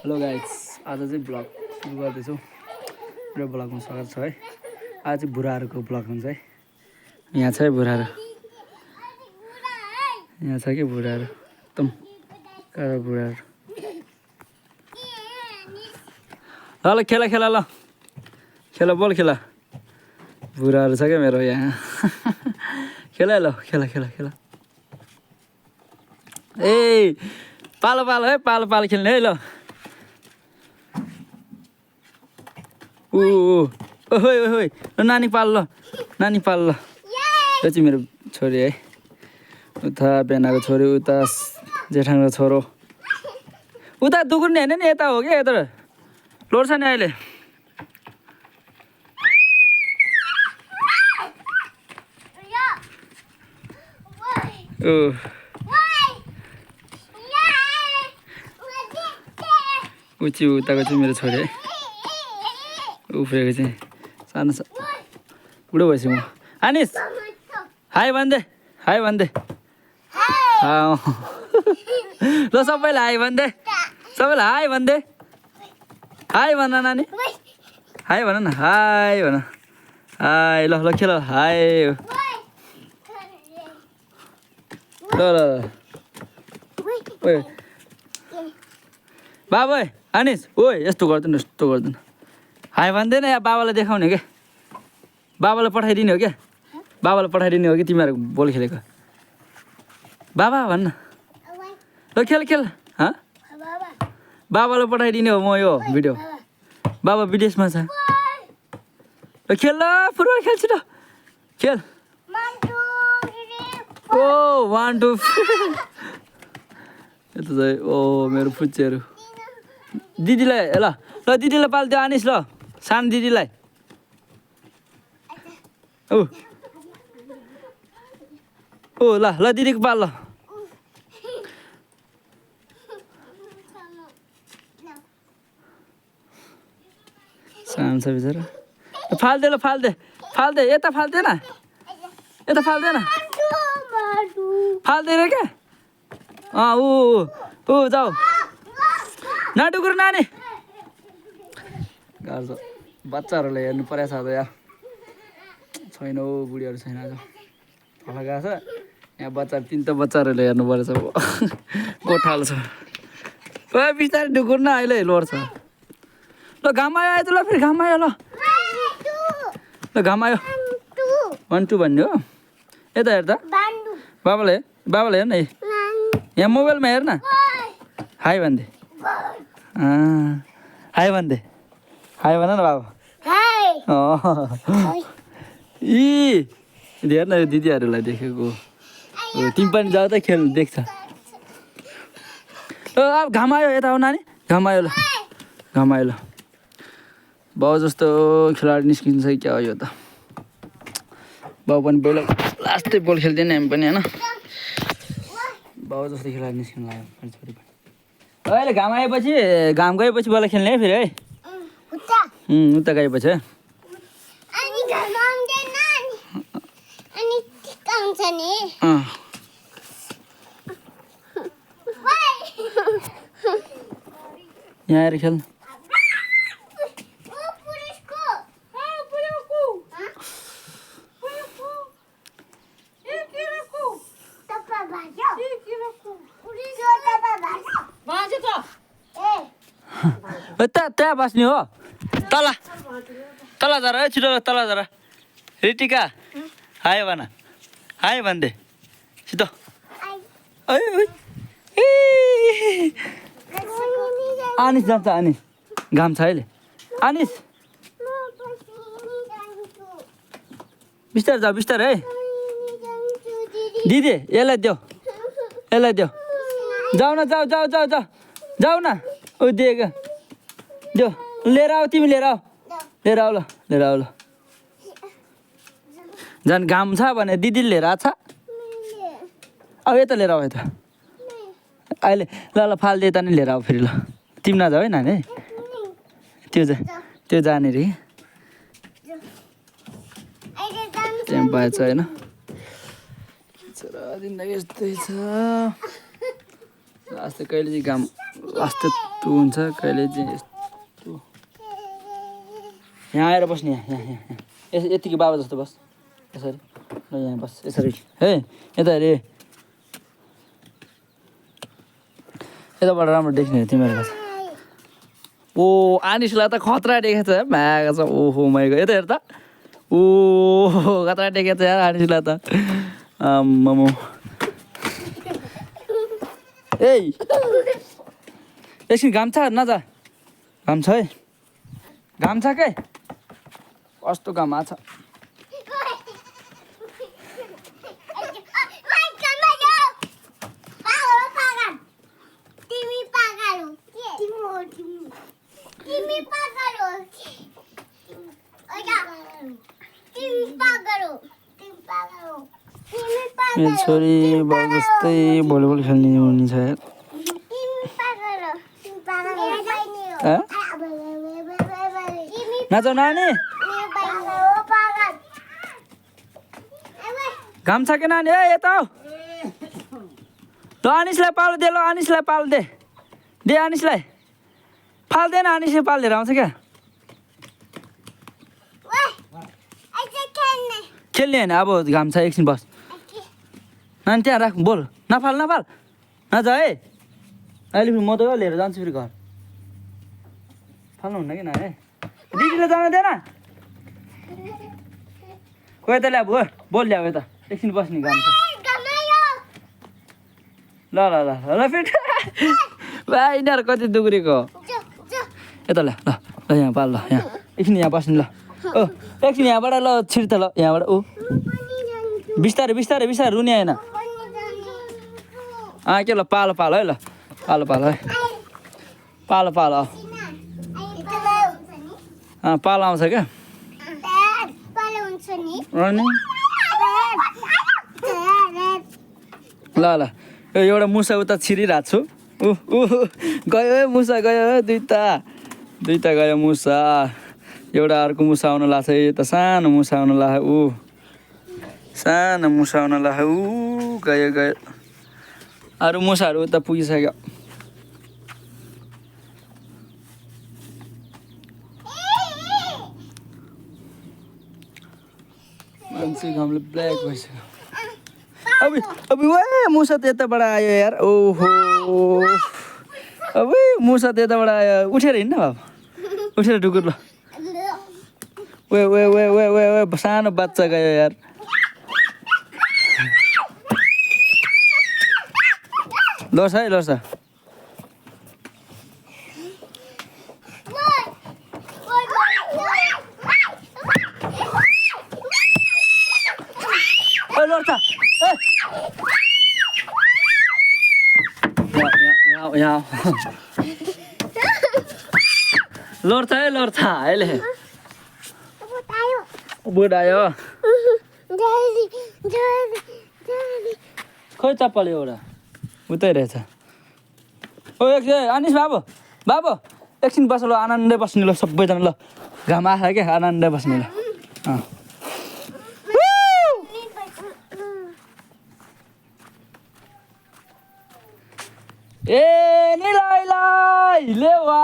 Hello guys, आज चाहिँ blog सुरु गर्दैछौँ। मेरो ब्लगमा स्वागत छ है। आज चाहिँ बुढाहरूको ब्लग हुन्छ है। यहाँ छ है बुढाहरू, यहाँ छ कि बुढाहरू एकदम कालो बुढाहरू। ल खेला खेला, ल खेला, बोल खेला। बुढाहरू छ क्या मेरो यहाँ। खेला ल, खेला खेला खेला। ए पालो पालो है, पालो पालो खेल्ने है। ल ओहोइ ओहोइ, ल नानी पाल, ल नानी पाल, ल यो चाहिँ मेरो छोरी है। उता बेनाको छोरी, उता जेठाङको छोरो। उता दुगुर्ने होइन नि, यता हो क्या, यता लोड छ नि अहिले। ऊ चाहिँ उताको चाहिँ मेरो छोरी है। उफ्रेको चाहिँ सानो छ, बुढो भएपछि म। आनिस हाई भन्दे, हाई भन्दे। ल सबैलाई हाई भन्दे, सबैलाई हाई भन्दे। हाई भन नानी, हाई भन न, हाई भन, हाई। ल ल खेल, हाई। ल ल ल बाबा आनिस, ओइ यस्तो गर्दैन, यस्तो गर्दैन। हाई भन्दैन या बाबालाई देखाउने क्या, बाबालाई पठाइदिने हो क्या, बाबालाई पठाइदिने हो कि तिमीहरू बोल खेलेको। बाबा भन्न, ल खेल खेल। बाबालाई पठाइदिने हो म यो भिडियो। बाबा विदेशमा छ। ल खेल, ल फुटबल खेल्छु त, खेल। ओ 1 2 यता चाहिँ ओ मेरो फुच्चेहरू। दिदीलाई ल ल दिदीलाई पालिदियो आनिस, ल सानो दिदीलाई। ओ ल ल दिदीको पाल, ल सानो छ बिचरा। फाल्दे, ल फाल्दे, फाल्दे, यता फाल्दैन, यता फाल्दैन, फाल्दैन क्या। ऊ जाऊ नाटुकुर नानी। गाह्रो छ, बच्चाहरूलाई हेर्नु परेको छ त यार। छैन हौ, बुढीहरू छैन आज, तल गएको छ। यहाँ बच्चा 3 बच्चाहरूले हेर्नु परेछ। गोठालो छ। ओ बिस्तारै ढुकुर न, अहिले लोड छ। ल घाम आयो त, ल फेरि घाम आयो, ल ल घाम आयो। 1 2 भन्ने हो। यता हेर त, बाबाले बाबाले हेर्न, यहाँ मोबाइलमा हेर्न। हाई भन्दे, हाई भन्दे, हाई भन न बाबा। यी हेर न, यो दिदीहरूलाई देखेको। तिमी पनि जाऊ त खेल्नु, देख्छ। अब घाम आयो, यता हो नानी, घाम आयो, ल घाम आयो, ल बाउ जस्तो खेलाडी निस्किन्छ कि क्या हो यो त। बाउ पनि पहिला लास्टै बल खेल्दैन हामी पनि होइन। बाउ जस्तो खेलाडी निस्किनु लाग्यो छोरी पनि। अहिले घाम आएपछि, घाम गएपछि बल खेल्ने है फेरि है। उता गएपछि है। यहाँ आएर खेल्नु। त्यहाँ बस्ने हो, तल तल झर है, छिटो तल झर। रिटिका हाई भन, हाई भन्दे छिटो। आनिस जान्छ, आनिस घाम छ अहिले। आनिस बिस्तारै जाऊ, बिस्तारै है। दिदी यसलाई देऊ, यसलाई देऊ। जाऊ न, जाऊ जाऊ जाऊ जाऊ जाऊ न। ओ दिएको देऊ, लिएर आऊ, तिमी लिएर आऊ, लिएर आऊ, ल लिएर आऊ, ल झन् घाम छ भने दिदीले लिएर आएको छ। अब यता लिएर आऊ, यता अहिले। ल ल फाल्दे, यता नै लिएर आऊ फेरि, ल तिमी नजाऊ है नानी। त्यो जाने रे, त्यहाँ पाएछ होइन। दिन यस्तै छ। आज त कहिले चाहिँ घाम अस्तित्व हुन्छ कहिले चाहिँ यस्तो यहाँ आएर बस्ने यहाँ यतिकै बाबा जस्तो बस यसरी ल यहाँ बस यसरी है यता हेरे यताबाट राम्रो देख्ने तिमीहरूलाई ओ आनिसलाई त खतरा देखेको छ भ्याएको छ ओहो माइको यता हेर त ओ खतरा देखेको छ यार आनिसलाई त मोमो ए एकछिन घाम छ नजा घाम छ है घाम छ के कस्तो घाम छ मेरो छोरी बाबु जस्तै भलिबल खेल्ने हुने छ नजाऊ नानी घाम छ कि नानी ए यता ल अनिसलाई पालो दे ल अनिसलाई पालो दे अनिसलाई फाल्दैन अनिसले पालिदिएर आउँछ क्या खेल्ने होइन अब घाम छ एकछिन बस नानी त्यहाँ राख बोल नफाल नजा है अहिले फेरि म त लिएर जान्छु फेरि घर फाल्नुहुन्न कि नानी दिदीले जानु दिएन खोइ त ल्याब बोल ल्याऊ यता एकछिन बस्ने घाम छ ल फेरि यिनीहरू कति दुग्रेको यता ल्या ल यहाँ पाल ल यहाँ एकछिन यहाँ बस्ने ल एकछिन यहाँबाट ल छिर त ल यहाँबाट बिस्तारै रुने होइन के ल पालो है ल पालो है पालो पालो आउँछ क्या ल यो एउटा मुसा उता छिरिरहेको छु गयो है मुसा गयो है दुईटा गयो मुसा एउटा अर्को मुसा आउन लाग्छ यता सानो मुसा आउन लाग्यो सानो मुसा आउन लाग्यो गयो अरू मुसाहरू उता पुगिसक्यो मान्छे घामले ब्ल्याक भइसक्यो अब मुसा त यताबाट आयो यार ओहो अब मुसा त यताबाट आयो उठेर हिँड्न बाबु उठेर ढुकुर ल वे सानो बच्चा गयो यार लड्छ है लड्छ लड्छ यहाँ लड्छ अहिले बुढ आयो खोइ चप्पल एउटा उतै रहेछ ओ एकछिन अनिस बाबु एकछिन बस ल आनन्दै बस्ने ल सबैजना ल घाम आछ क्या आनन्दै बस्ने ल ए निलाई लेवा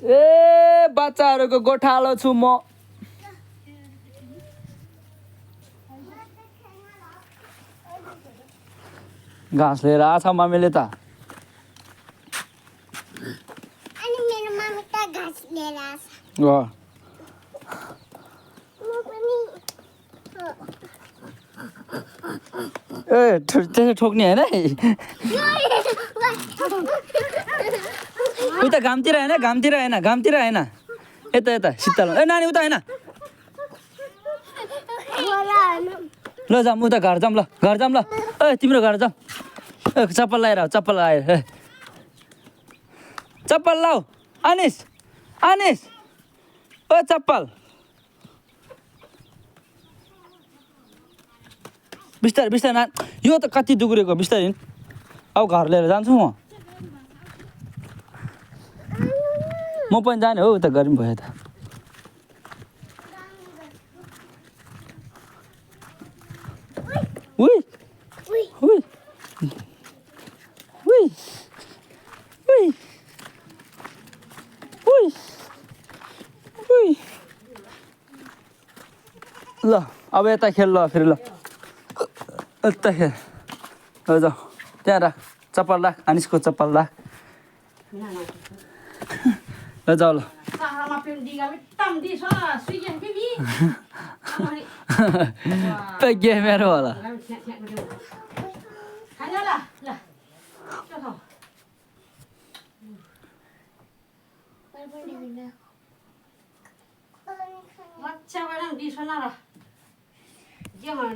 ए बच्चाहरूको गोठालो छु म घाँस लिएर आछ मम्मीले त अनि मेरो मम्मी त घाँस लिएर आछ ए त्यसो ठोक्ने होइन है उता घामतिर होइन यता शीतल ए नानी उता होइन ल जाऊँ उता घर जाऊँ ल ए तिम्रो घर जाऊँ ए चप्पल लगाएर चप्पल लाऊ अनिस ओ चप्पल बिस्तारै ना यो त कति दुग्रेको बिस्तारै अब घर लिएर जान्छु म पनि जाने हो उता गरौँ भयो त Ui. Ui. Ui. Ui. Ui. ल अब यता खेल ल फेरि ल यता खेल ल जाऊ त्यहाँ राख चप्पल राख अनिसको चप्पल राख ल जाऊ ल पेगे मेरो होला Macam mana di sana lah. Jangan